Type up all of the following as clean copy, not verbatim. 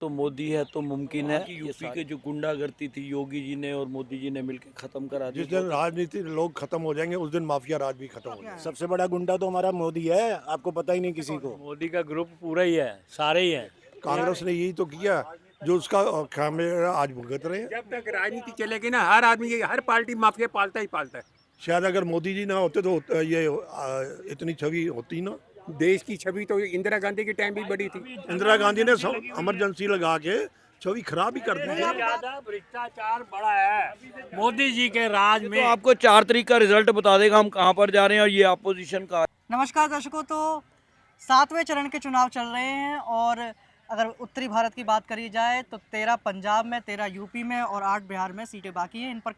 तो मोदी है तो मुमकिन है। यूपी के जो गुंडागर्दी थी योगी जी ने और मोदी जी ने मिलकर खत्म करा दी। जिस दिन राजनीति लोग खत्म हो जाएंगे उस दिन माफिया राज भी खत्म हो जाएगा। सबसे बड़ा गुंडा तो हमारा मोदी है, आपको पता ही नहीं किसी को। मोदी का ग्रुप पूरा ही है, सारे ही हैं। कांग्रेस ने यही तो किया जो उसका खामियाजा आज भुगत रहे हैं। जब तक राजनीति चलेगी ना, हर आदमी हर पार्टी माफिया पालता ही पालता है। शायद अगर मोदी जी ना होते तो ये इतनी छवि होती ना। देश की छवि तो इंदिरा गांधी के टाइम भी बड़ी थी। इंदिरा गांधी ने इमरजेंसी लगा के छवि खराब ही कर दी थी। ज्यादा भ्रष्टाचार बड़ा है मोदी जी के राज में। तो आपको 4 तारीख का रिजल्ट बता देगा हम कहाँ पर जा रहे हैं और ये अपोजिशन का। नमस्कार दर्शकों, तो 7वें चरण के चुनाव चल रहे हैं और अगर उत्तरी भारत की बात करी जाए तो 13 पंजाब में, 13 यूपी में और 8 बिहार में सीटें बाकी हैं। इन पर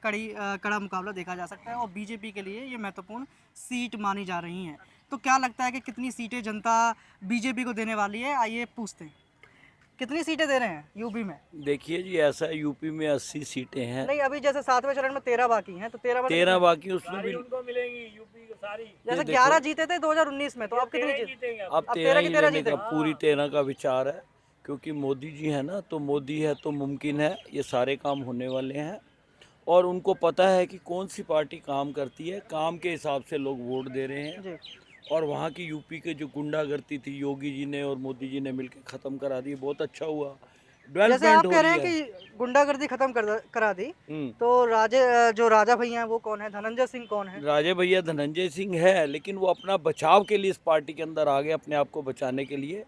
कड़ा मुकाबला देखा जा सकता है और बीजेपी के लिए ये महत्वपूर्ण सीट मानी जा रही हैं। तो क्या लगता है कि कितनी सीटें जनता बीजेपी को देने वाली है? आइए पूछते हैं, कितनी सीटें दे रहे हैं यूपी में? देखिए जी, ऐसा है यूपी में 80 सीटें हैं। नहीं, अभी जैसे 7वें चरण में 13 बाकी हैं, तो 13 बाकी उसमें भी उनको मिलेंगी यूपी की सारी। जैसे 11 जीते थे 2019 में, तो आप कितनी जीते? अब अब 13 13 ही की 13 लेने का जीते। पूरी 13 का विचार है, क्योंकि मोदी जी है ना, तो मोदी है तो मुमकिन है ये सारे काम होने वाले हैं। और उनको पता है कि कौन सी पार्टी काम करती है, काम के हिसाब से लोग वोट दे रहे हैं। जी। और वहाँ की यूपी के जो गुंडागर्दी थी योगी जी ने और मोदी जी ने मिलकर ख़त्म करा दी, बहुत अच्छा हुआ। जैसे आप डेवलपमेंट हो कह रहे रही हैं है। कि गुंडागर्दी खत्म करा दी, तो जो राजा भैया हैं वो कौन है? धनंजय सिंह कौन है? राजे भैया धनंजय सिंह है, लेकिन वो अपना बचाव के लिए इस पार्टी के अंदर आ गए, अपने आप को बचाने के लिए।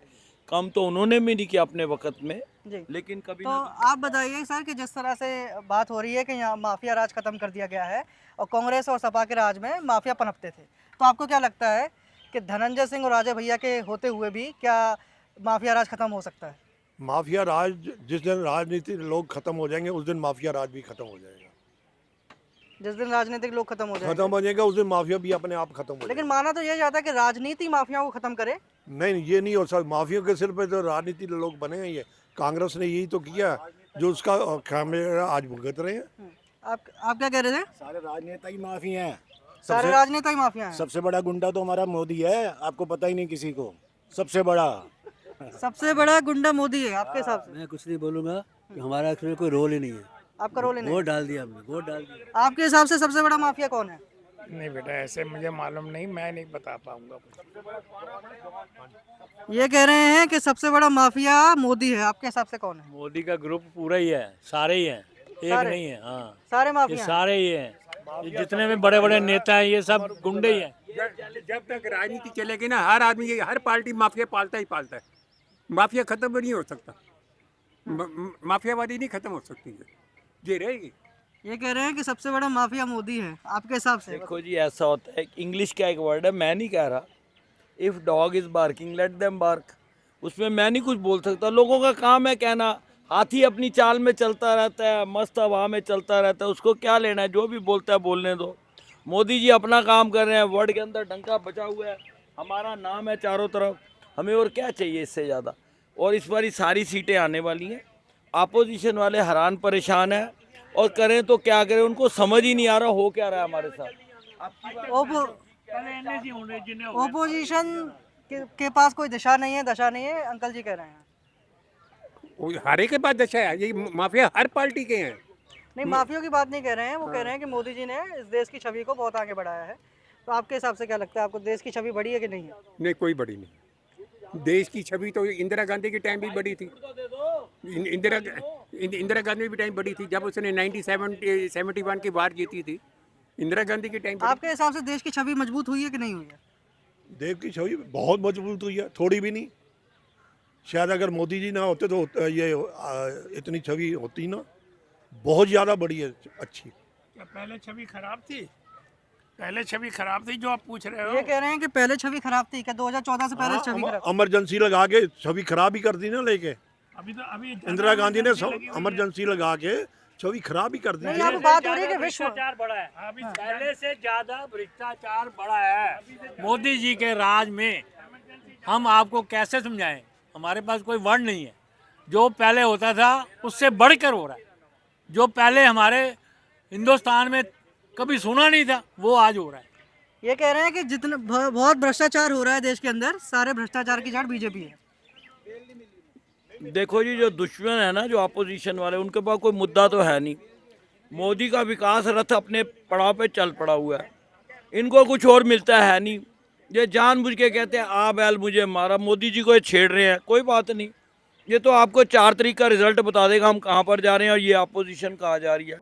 काम तो उन्होंने भी नहीं किया अपने वक्त में, जी। लेकिन कभी तो ना आप बताइए सर कि जिस तरह से बात हो रही है कि यहाँ माफिया राज खत्म कर दिया गया है और कांग्रेस और सपा के राज में माफिया पनपते थे, तो आपको क्या लगता है कि धनंजय सिंह और राजा भैया के होते हुए भी क्या माफिया राज खत्म हो सकता है? माफिया राज जिस दिन राजनीति लोग खत्म हो जाएंगे उस दिन माफिया राज भी खत्म हो जाएगा। जिस दिन राजनीतिक लोग खत्म हो जाएंगे, खत्म हो जाएगा उस दिन माफिया भी अपने आप खत्म हो लेकिन जाएगा। माना तो यह जाता है कि राजनीति माफियाओं को खत्म करे। नहीं, ये नहीं हो सकता। माफिया के सिर पे तो राजनीति लोग बने हैं। ये कांग्रेस ने यही तो किया जो उसका खामियाजा आज भुगत रहे हैं। आप क्या कह रहे थे? सारे राजनेता ही माफी हैं। सारे राजनेता ही माफिया हैं। सबसे बड़ा गुंडा तो हमारा मोदी है, आपको पता ही नहीं किसी को। सबसे बड़ा सबसे बड़ा गुंडा मोदी है आपके हिसाब से? मैं कुछ नहीं बोलूंगा कि हमारा इसमें कोई रोल ही नहीं है। आपका रोल ही नहीं? वोट डाल दिया हमने, वोट डाल दिया। आपके हिसाब से सबसे बड़ा माफिया कौन है? नहीं बेटा, ऐसे मुझे मालूम नहीं, मैं नहीं बता पाऊंगा। ये कह रहे हैं कि सबसे बड़ा माफिया मोदी है, आपके हिसाब से कौन है? मोदी का ग्रुप पूरा ही है, सारे ही हैं, एक सारे? नहीं है। हाँ, सारे ये माफिया हैं। सारे ही हैं। ये जितने भी बड़े बड़े नेता हैं ये सब गुंडे ही हैं। जब तक राजनीति चलेगी ना, हर आदमी हर पार्टी माफिया पालता ही पालता है। माफिया खत्म नहीं हो सकता। माफियावादी नहीं खत्म हो सकती है, ये रहेगी। ये कह रहे हैं कि सबसे बड़ा माफिया मोदी है, आपके हिसाब से? देखो जी, ऐसा होता है, इंग्लिश का एक वर्ड है, मैं नहीं कह रहा, if dog is barking let them bark. उसमें मैं नहीं कुछ बोल सकता, लोगों का काम है कहना। हाथी अपनी चाल में चलता रहता है, मस्त हवा में चलता रहता है, उसको क्या लेना है, जो भी बोलता है बोलने दो। मोदी जी अपना काम कर रहे हैं, वर्ड के अंदर डंका बचा हुआ है, हमारा नाम है चारों तरफ, हमें और क्या चाहिए इससे ज़्यादा। और इस बार सारी सीटें आने वाली हैं। अपोजिशन वाले हैरान परेशान हैं और करें तो क्या करें, उनको समझ ही नहीं आ रहा हो क्या रहा है हमारे साथ। ओपोजिशन के पास कोई दिशा नहीं है, दशा नहीं है, अंकल जी कह रहे हैं। हारे के बाद अच्छा है, ये माफिया हर पार्टी के हैं। नहीं, माफियों की बात नहीं कह रहे हैं, वो कह रहे हैं कि मोदी जी ने इस देश की छवि को बहुत आगे बढ़ाया है। तो आपके हिसाब से क्या लगता है, आपको देश की छवि बढ़ी है कि नहीं है? नहीं, कोई बड़ी नहीं। देश की छवि तो इंदिरा गांधी के टाइम भी बड़ी थी। इंदिरा गांधी भी टाइम बड़ी थी, जब उसने 1971 की वार जीती थी। इंदिरा गांधी के टाइम आपके हिसाब से देश की छवि मजबूत हुई है कि नहीं हुई है? देव की छवि बहुत मजबूत हुई है, थोड़ी भी नहीं। शायद अगर मोदी जी ना होते तो ये इतनी छवि होती ना। बहुत ज़्यादा बड़ी है, अच्छी। पहले छवि खराब थी? पहले छवि खराब थी जो आप पूछ रहे हो? ये कह रहे हैं कि पहले छवि खराब थी क्या? 2014 से पहले छवि खराब? इमरजेंसी लगा के छवि खराब ही कर दी ना लेके। अभी इंदिरा गांधी ने इमरजेंसी लगा के छवि खराब ही कर दी नहीं, थी। यहाँ पे बात हो रही है कि विश्व भ्रष्टाचार बड़ा है, पहले से ज्यादा भ्रष्टाचार बड़ा है मोदी जी के राज में। हम आपको कैसे समझाएं, हमारे पास कोई वर्ड नहीं है। जो पहले होता था उससे बढ़कर हो रहा है। जो पहले हमारे हिंदुस्तान में कभी सुना नहीं था वो आज हो रहा है। ये कह रहे हैं कि जितना बहुत भ्रष्टाचार हो रहा है देश के अंदर, सारे भ्रष्टाचार की जड़ बीजेपी है। देखो जी, जो दुश्मन है ना, जो अपोजिशन वाले, उनके पास कोई मुद्दा तो है नहीं। मोदी का विकास रथ अपने पड़ाव पे चल पड़ा हुआ है, इनको कुछ और मिलता है नहीं। ये जानबूझ के कहते हैं आ बैल मुझे मारा, मोदी जी को ये छेड़ रहे हैं, कोई बात नहीं। ये तो आपको 4 तारीख का रिजल्ट बता देगा हम कहाँ पर जा रहे हैं और ये अपोजिशन कहाँ जा रही है।